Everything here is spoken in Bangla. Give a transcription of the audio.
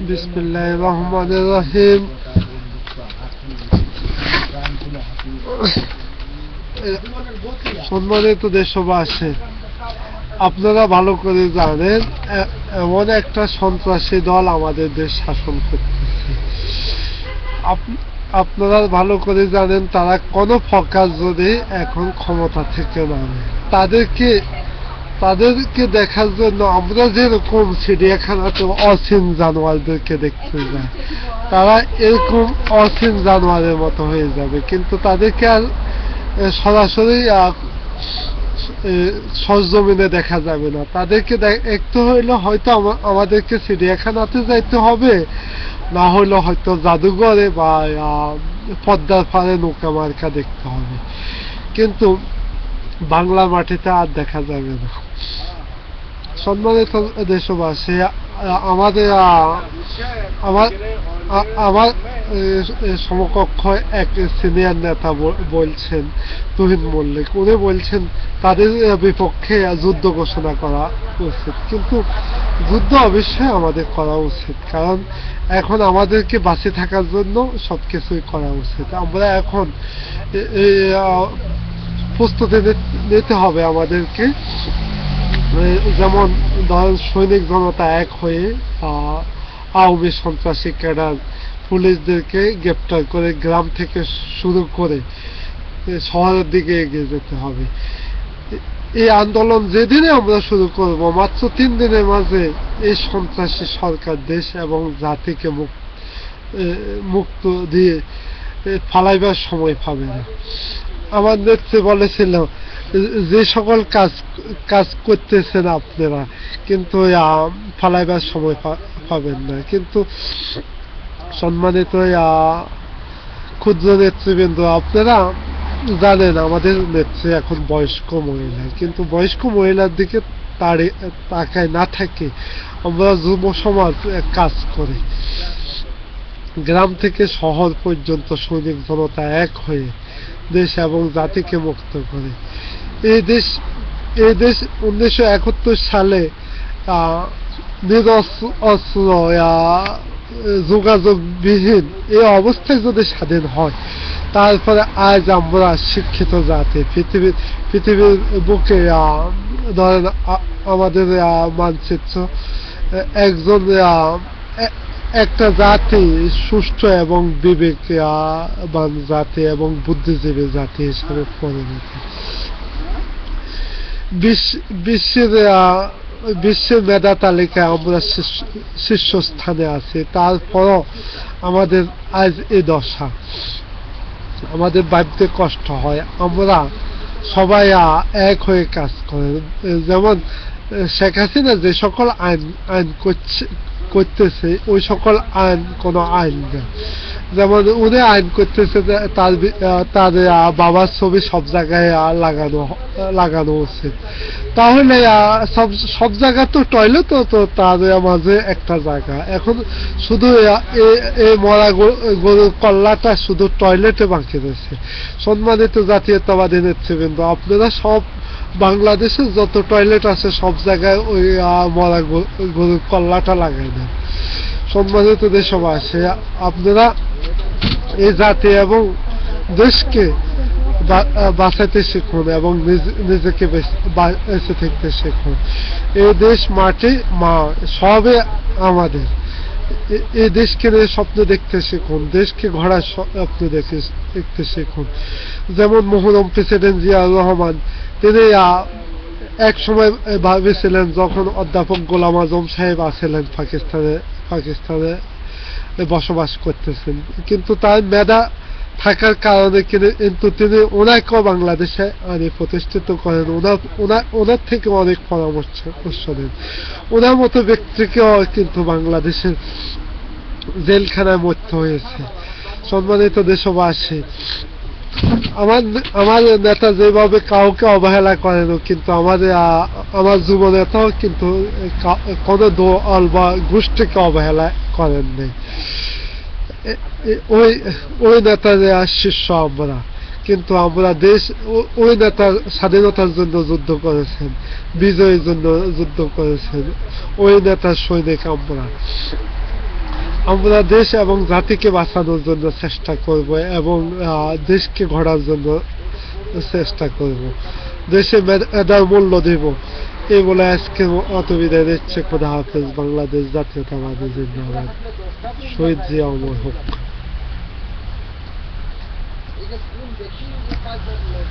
বিসমিল্লাহির রহমানির রহিম। সম্মানিত দেশবাসী, আপনারা ভালো করে জানেন এমন একটা সন্ত্রাসী দল আমাদের দেশ শাসন করতেছে। আপনারা ভালো করে জানেন তারা কোন ফকার যদি এখন ক্ষমতা থেকে নামে, তাদেরকে দেখার জন্য আমরা যেরকম চিড়িয়াখানাতে অচিন জানোয়ারদেরকে দেখতে যাই, তারা এরকম অচিন জানোয়ারের মতো হয়ে যাবে। কিন্তু তাদেরকে আর সরাসরি সরজমিনে দেখা যাবে না। তাদেরকে দেখতে হইলে হয়তো আমাদেরকে চিড়িয়াখানাতে যাইতে হবে, না হইলে হয়তো জাদুঘরে বা পদ্মার পাড়ে নৌকা মার্কা দেখতে হবে, কিন্তু বাংলা মাটিতে আর দেখা যাবে না। সম্মানিত দেশবাসী, আমার সমকক্ষ এক সিনিয়র নেতা বলছেন, তুহিন মল্লিক, উনি বলছেন তাদের বিপক্ষে যুদ্ধ ঘোষণা করা উচিত। কিন্তু যুদ্ধ অবশ্যই আমাদের করা উচিত, কারণ এখন আমাদেরকে বাঁচে থাকার জন্য সবকিছুই করা উচিত। আমরা এখন প্রস্তুতি নিতে হবে আমাদেরকে। যেমন ধরেন সৈনিক জনতা এক হয়ে আওয়ামী সন্ত্রাসী ক্যাডার পুলিশদেরকে গ্রেপ্তার করে গ্রাম থেকে শুরু করে শহরের দিকে এগিয়ে যেতে হবে। এই আন্দোলন যেদিনে আমরা শুরু করব, মাত্র 3 দিনের মাঝে এই সন্ত্রাসী সরকার দেশ এবং জাতিকে মুক্ত দিয়ে ফালাইবার সময় পাবে না। আমার নেত্রী বলেছিল যে সকল কাজ করতেছেন আপনারা, কিন্তু ফালাইবার সময় পাবেন না। কিন্তু সম্মানিত ক্ষুদ্র নেতৃবৃন্দ, আপনারা জানেন আমাদের নেত্রী এখন বয়স্ক মহিলা, কিন্তু বয়স্ক মহিলার দিকে তাকায় না থাকে আমরা যুব সমাজ কাজ করে গ্রাম থেকে শহর পর্যন্ত সৈনিক জনতা এক হয়ে দেশ এবং জাতিকে মুক্ত করে। এই দেশ 1971 সালে নিরস্ত্র যোগাযোগবিহীন এই অবস্থায় যদি স্বাধীন হয়, তারপরে আজ আমরা শিক্ষিত জাতি পৃথিবীর বুকে ধরেন আমাদের মানচিত্র একটা জাতি সুষ্ঠু এবং বিবেকবান জাতি এবং বুদ্ধিজীবী জাতি হিসাবে পরিণত। বিশ্বের মেধা তালিকায় আমরা শীর্ষস্থানে আছি, তারপরও আমাদের আজ এই দশা। আমাদের ভাবতে কষ্ট হয়। আমরা সবাই এক হয়ে কাজ করে। যেমন শেখ হাসিনা যে সকল আইন করতেছে, ওই সকল আইন কোনো আইন না। যেমন উনি আইন করতেছে তার বাবার ছবি সব জায়গায় লাগানো উচিত। তাহলে সব জায়গা তো টয়লেট, তো তার মাঝে একটা জায়গা। এখন শুধু এই মরা গরুর কল্লাটা শুধু টয়লেটে বাকি রয়েছে। সম্মানিত জাতীয়তাবাদী নেতৃবৃন্দ, আপনারা সব বাংলাদেশের যত টয়লেট আছে সব জায়গায় ওই মরা গরুর কল্লাটা লাগাই দেন। সম্মানিত দেশবাসী, আপনারা এই জাতি এবং দেশকে বাঁচাতে শিখুন এবং নিজেকে বেঁচে থাকতে শিখুন। এই দেশ মাটি মা সবে আমাদের। এই দেশকে নিয়ে স্বপ্ন দেখতে শিখুন, দেশকে গড়ার স্বপ্ন দেখতে শিখুন। যেমন মরহুম প্রেসিডেন্ট জিয়াউর রহমান, তিনি এক সময় ভাবেছিলেন, যখন অধ্যাপক গোলাম আজম সাহেব আছিলেন পাকিস্তানে বসবাস করতেছেন, কিন্তু তার মেধা থাকার কারণে কিন্তু তিনি ওনাকেও বাংলাদেশে প্রতিষ্ঠিত করেন। ওনার থেকে অনেক পরামর্শ নেন। ওনার মতো ব্যক্তিকেও কিন্তু বাংলাদেশের জেলখানায় মরতে হয়েছে। সম্মানিত দেশবাসী, আমার নেতা যেভাবে কাউকে অবহেলা করেন, কিন্তু আমার যুব নেতাও কিন্তু কোনো দল বা গোষ্ঠীকে অবহেলা করেন নাই। ওই নেতাদের শিষ্য আমরা, কিন্তু আমরা দেশ ওই নেতার স্বাধীনতার জন্য যুদ্ধ করেছেন, বিজয়ের জন্য যুদ্ধ করেছেন, ওই নেতার সৈনিক আমরা। আমরা দেশ এবং জাতিকে বাঁচানোর জন্য চেষ্টা করব এবং দেশকে গড়ার জন্য চেষ্টা করব, দেশে মেধার মূল্য দেব। এই বলে আজকে অত বিদায় দিচ্ছে। খোদা হাফেজ। বাংলাদেশ জাতীয়তাবাদী জিন্দাবাদ। শহীদ জিয়া অমর হোক। এটা কোন দেখি যে 5 মিনিট